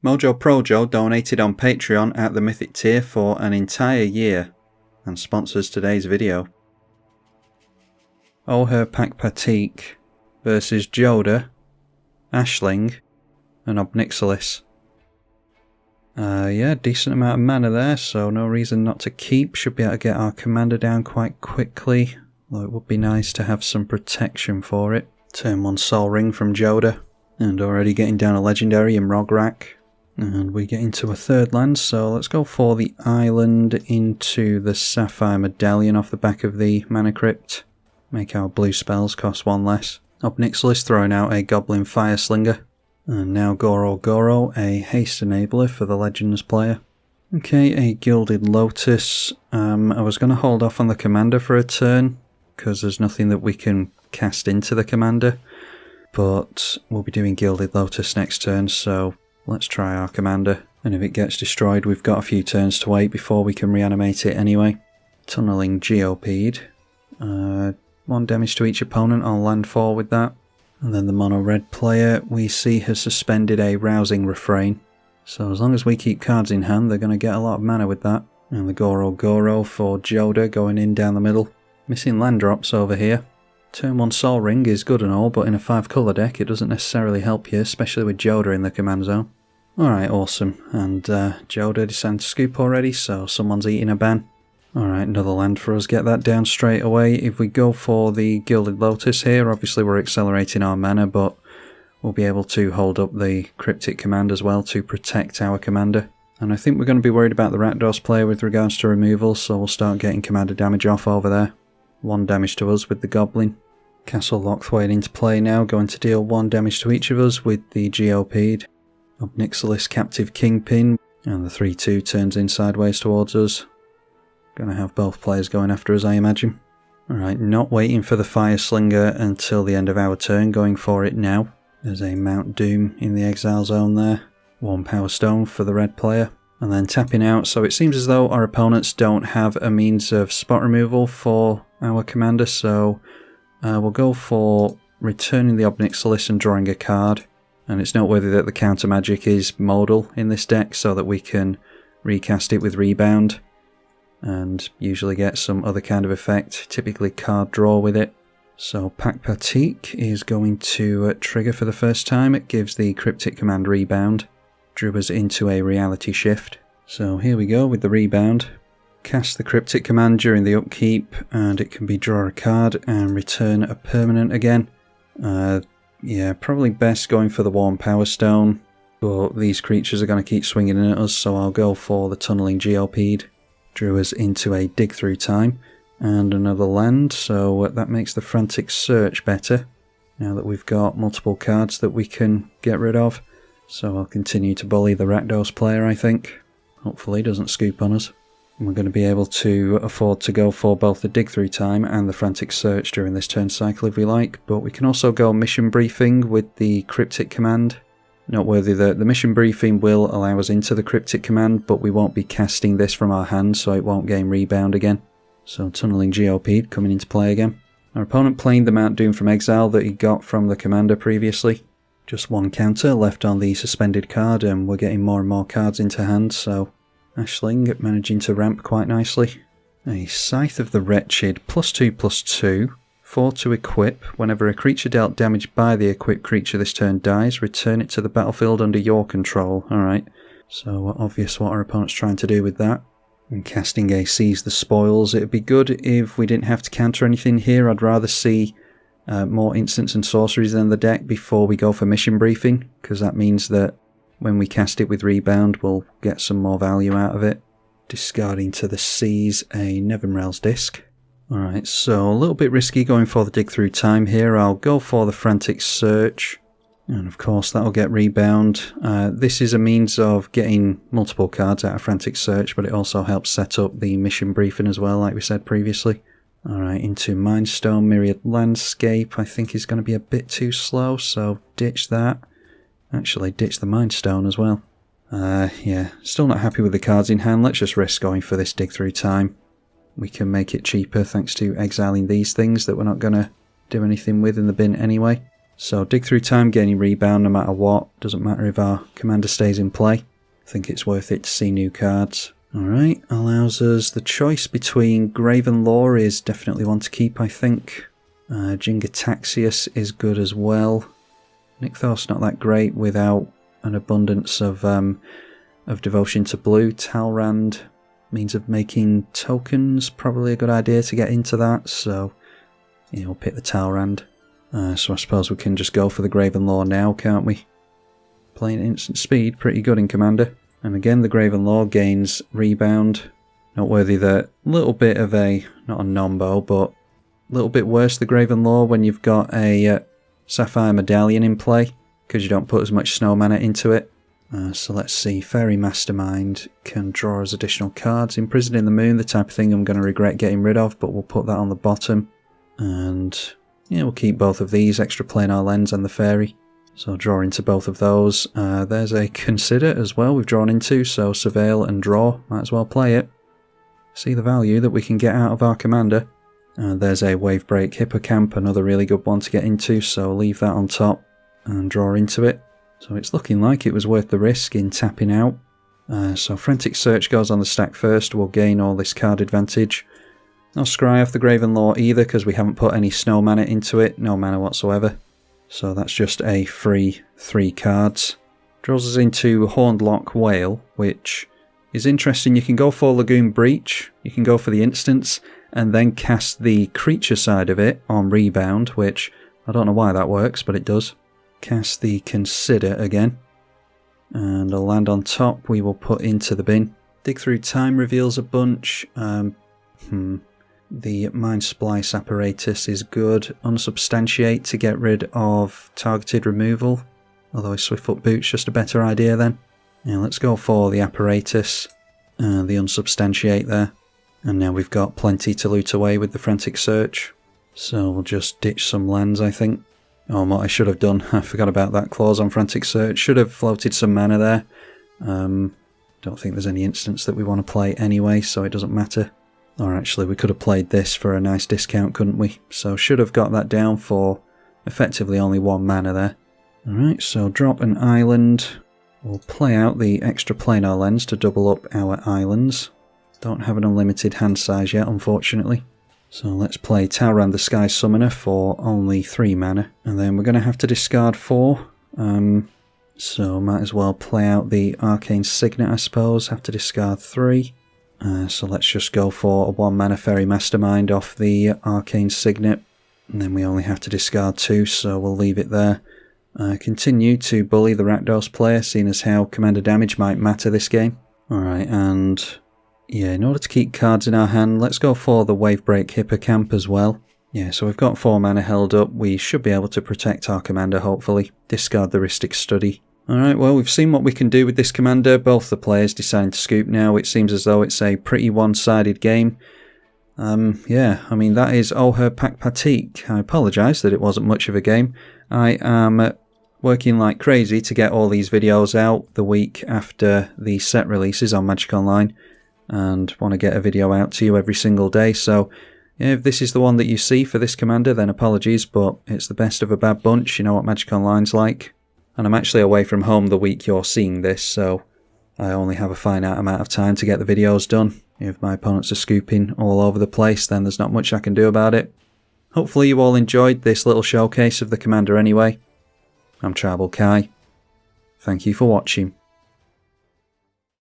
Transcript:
Mojo Projo donated on Patreon at the Mythic tier for an entire year and sponsors today's video. Ojer Pakpatiq versus Jodah, Ashling and Nixilis. Yeah, decent amount of mana there, so no reason not to keep. Should be able to get our commander down quite quickly, though it would be nice to have some protection for it. Turn 1 Sol Ring from Jodah, and already getting down a legendary in Rograk. And we get into a third land, so let's go for the island into the Sapphire Medallion off the back of the Mana Crypt. Make our blue spells cost 1 less. Nixilis throwing out a Goblin Fire Slinger. And now Goro, a haste enabler for the Legends player. Okay, a Gilded Lotus. I was going to hold off on the commander for a turn, because there's nothing that we can cast into the commander. But we'll be doing Gilded Lotus next turn, so let's try our commander. And if it gets destroyed, we've got a few turns to wait before we can reanimate it anyway. Tunneling Geopeed. 1 damage to each opponent, I'll land 4 with that. And then the mono red player we see has suspended a Rousing Refrain. So as long as we keep cards in hand, they're going to get a lot of mana with that. And the Goro for Jodah going in down the middle. Missing land drops over here. Turn 1 Sol Ring is good and all, but in a 5 colour deck it doesn't necessarily help you, especially with Jodah in the command zone. Alright, awesome. And Jodah decided to scoop already, so someone's eating a ban. Alright, another land for us. Get that down straight away. If we go for the Gilded Lotus here, obviously we're accelerating our mana, but we'll be able to hold up the Cryptic command as well to protect our commander. And I think we're going to be worried about the Rakdos player with regards to removal, so we'll start getting commander damage off over there. 1 damage to us with the Goblin. Castle Lockthwaite into play now, going to deal 1 damage to each of us with the Geopeed. Nixilis Captive Kingpin, and the 3-2 turns in sideways towards us. Gonna have both players going after us, I imagine. Alright, not waiting for the Fire Slinger until the end of our turn, going for it now. There's a Mount Doom in the exile zone there. 1 Power Stone for the red player. And then tapping out, so it seems as though our opponents don't have a means of spot removal for our commander, so we'll go for returning the Nixilis and drawing a card. And it's noteworthy that the counter magic is modal in this deck, so that we can recast it with Rebound and usually get some other kind of effect, typically card draw with it. So Pakpatiq is going to trigger for the first time. It gives the Cryptic command Rebound. Drew us into a Reality Shift. So here we go with the Rebound. Cast the Cryptic command during the upkeep, and it can be draw a card and return a permanent again. Yeah, probably best going for the Warm Power Stone, but these creatures are going to keep swinging in at us, so I'll go for the Tunneling Geopeed. Drew us into a Dig Through Time and another land, so that makes the Frantic Search better now that we've got multiple cards that we can get rid of. So I'll continue to bully the Rakdos player, I think. Hopefully he doesn't scoop on us. And we're going to be able to afford to go for both the Dig Through Time and the Frantic Search during this turn cycle if we like, but we can also go Mission Briefing with the Cryptic command. Noteworthy that the Mission Briefing will allow us into the Cryptic command, but we won't be casting this from our hand, so it won't gain Rebound again. So Tunneling Geopeed coming into play again. Our opponent playing the Mount Doom from exile that he got from the commander previously. Just 1 counter left on the suspended card, and we're getting more and more cards into hand, so Ashling managing to ramp quite nicely. A Scythe of the Wretched, +2/+2. 4 to equip. Whenever a creature dealt damage by the equipped creature this turn dies, return it to the battlefield under your control. Alright, so obvious what our opponent's trying to do with that. And casting a Seize the Spoils. It'd be good if we didn't have to counter anything here. I'd rather see more instants and sorceries in the deck before we go for Mission Briefing, because that means that when we cast it with Rebound, we'll get some more value out of it. Discarding to the Seas a Nevinrel's Disc. Alright, so a little bit risky going for the Dig Through Time here. I'll go for the Frantic Search, and of course that'll get Rebound. This is a means of getting multiple cards out of Frantic Search, but it also helps set up the Mission Briefing as well, like we said previously. Alright, into Mindstone, Myriad Landscape. I think is going to be a bit too slow, so ditch that. Actually, ditch the Mindstone as well. Yeah, still not happy with the cards in hand. Let's just risk going for this Dig Through Time. We can make it cheaper thanks to exiling these things that we're not going to do anything with in the bin anyway. So dig through time, gaining rebound no matter what. Doesn't matter if our commander stays in play. I think it's worth it to see new cards. Alright, allows us the choice between Graven Law is definitely one to keep, I think. Jingataxius is good as well. Nykthos not that great without an abundance of devotion to blue. Talrand, means of making tokens, probably a good idea to get into that, so yeah, we'll pick the Talrand. So I suppose we can just go for the Graven Law now, can't we? Playing instant speed, pretty good in Commander. And again, the Graven Law gains rebound. Noteworthy that a little bit of a, not a nombo, but a little bit worse, the Graven Law, when you've got a Sapphire Medallion in play, because you don't put as much snow mana into it. So let's see, Fairy Mastermind can draw us additional cards. Imprisoned in the Moon, the type of thing I'm going to regret getting rid of, but we'll put that on the bottom. And yeah, we'll keep both of these, Extra Planar Lens and the Fairy. So draw into both of those. There's a Consider as well we've drawn into, so Surveil and Draw, might as well play it. See the value that we can get out of our commander. There's a Wavebreak Hippocamp, another really good one to get into, so leave that on top and draw into it. So it's looking like it was worth the risk in tapping out. So Frantic Search goes on the stack first, we'll gain all this card advantage. No Scry off the Graven Law either, because we haven't put any snow mana into it, no mana whatsoever. So that's just a free 3 cards. Draws us into Horned Lock Whale, which is interesting. You can go for Lagoon Breach, you can go for the instants, and then cast the creature side of it on rebound, which I don't know why that works, but it does. Cast the Consider again, and a land on top we will put into the bin. Dig Through Time reveals a bunch. The Mind Splice Apparatus is good. Unsubstantiate to get rid of targeted removal, although Swiftfoot Boot's just a better idea then. Yeah, let's go for the Apparatus, the Unsubstantiate there. And now we've got plenty to loot away with the Frantic Search. So we'll just ditch some lands, I think. Oh, what I should have done, I forgot about that clause on Frantic Search. Should have floated some mana there. Don't think there's any instants that we want to play anyway, so it doesn't matter. Or actually, we could have played this for a nice discount, couldn't we? So should have got that down for effectively only 1 mana there. Alright, so drop an island. We'll play out the Extra Planar Lens to double up our islands. Don't have an unlimited hand size yet, unfortunately. So let's play Talrand the Sky Summoner for only 3 mana. And then we're going to have to discard 4. So might as well play out the Arcane Signet, I suppose. Have to discard 3. So let's just go for a 1 mana Fairy Mastermind off the Arcane Signet. And then we only have to discard 2, so we'll leave it there. Continue to bully the Rakdos player, seeing as how commander damage might matter this game. Alright, and yeah, in order to keep cards in our hand, let's go for the Wavebreak Hippocamp as well. Yeah, so we've got 4 mana held up. We should be able to protect our commander, hopefully. Discard the Rhystic Study. Alright, well, we've seen what we can do with this commander. Both the players deciding to scoop now. It seems as though it's a pretty one-sided game. Yeah, I mean, that is Ojer Pakpatiq. I apologise that it wasn't much of a game. I am working like crazy to get all these videos out the week after the set releases on Magic Online, and want to get a video out to you every single day. So yeah, if this is the one that you see for this commander, then apologies, but it's the best of a bad bunch. You know what Magic Online's like. And I'm actually away from home the week you're seeing this, so I only have a finite amount of time to get the videos done. If my opponents are scooping all over the place, then there's not much I can do about it. Hopefully you all enjoyed this little showcase of the commander anyway. I'm Tribalkai. Thank you for watching.